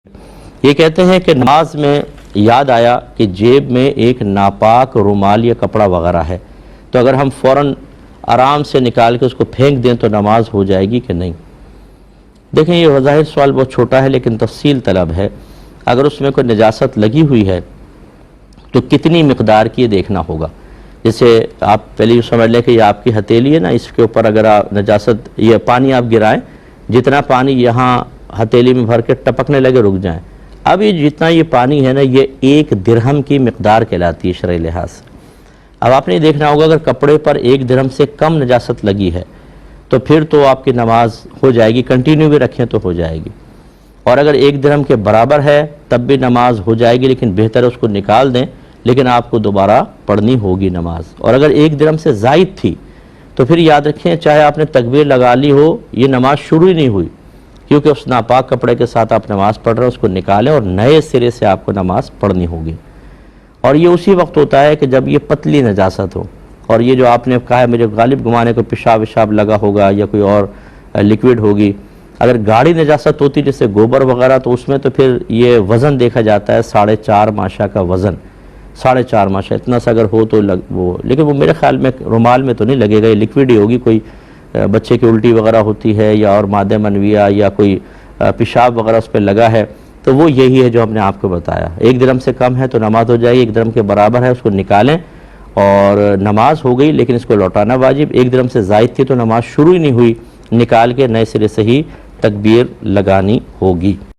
یہ کہتے ہیں کہ نماز میں یاد آیا کہ جیب میں ایک ناپاک رومال یا کپڑا وغیرہ ہے، تو اگر ہم فوراً آرام سے نکال کے اس کو پھینک دیں تو نماز ہو جائے گی کہ نہیں؟ دیکھیں، یہ بظاہر سوال بہت چھوٹا ہے لیکن تفصیل طلب ہے۔ اگر اس میں کوئی نجاست لگی ہوئی ہے تو کتنی مقدار کی یہ دیکھنا ہوگا۔ جیسے آپ پہلے یہ سمجھ لیں کہ یہ آپ کی ہتھیلی ہے نا، اس کے اوپر اگر نجاست یہ پانی آپ گرائیں، جتنا پانی یہاں ہتھیلی میں بھر کے ٹپکنے لگے رک جائیں، اب یہ جتنا یہ پانی ہے نا، یہ 1 درہم کی مقدار کہلاتی ہے شرعی لحاظ سے۔ اب آپ نے دیکھنا ہوگا اگر کپڑے پر 1 درہم سے کم نجاست لگی ہے تو پھر تو آپ کی نماز ہو جائے گی، کنٹینیو بھی رکھیں تو ہو جائے گی، اور اگر 1 درہم کے برابر ہے تب بھی نماز ہو جائے گی، لیکن بہتر ہے اس کو نکال دیں، لیکن آپ کو دوبارہ پڑھنی ہوگی نماز۔ اور اگر 1 درہم سے زائد تھی تو پھر یاد رکھیں، چاہے آپ نے تکبیر لگا لی ہو، یہ نماز شروع ہی نہیں ہوئی، کیونکہ اس ناپاک کپڑے کے ساتھ آپ نماز پڑھ رہے ہیں، اس کو نکالیں اور نئے سرے سے آپ کو نماز پڑھنی ہوگی۔ اور یہ اسی وقت ہوتا ہے کہ جب یہ پتلی نجاست ہو، اور یہ جو آپ نے کہا ہے مجھے غالب گمانے کو پیشاب وشاب لگا ہوگا یا کوئی اور لیکوڈ ہوگی، اگر گاڑی نجاست ہوتی جیسے گوبر وغیرہ تو اس میں تو پھر یہ وزن دیکھا جاتا ہے 4.5 ماشا کا وزن، 4.5 ماشا اتنا سا اگر ہو تو لیکن وہ میرے خیال میں رومال میں تو نہیں لگے گا، یہ لیکوڈ ہی ہوگی، کوئی بچے کی الٹی وغیرہ ہوتی ہے یا اور مادہ منویہ یا کوئی پیشاب وغیرہ اس پہ لگا ہے تو وہ یہی ہے جو ہم نے آپ کو بتایا۔ 1 درہم سے کم ہے تو نماز ہو جائے گی، 1 درہم کے برابر ہے اس کو نکالیں اور نماز ہو گئی، لیکن اس کو لوٹانا واجب۔ 1 درہم سے زائد تھی تو نماز شروع ہی نہیں ہوئی، نکال کے نئے سرے سے ہی تکبیر لگانی ہوگی۔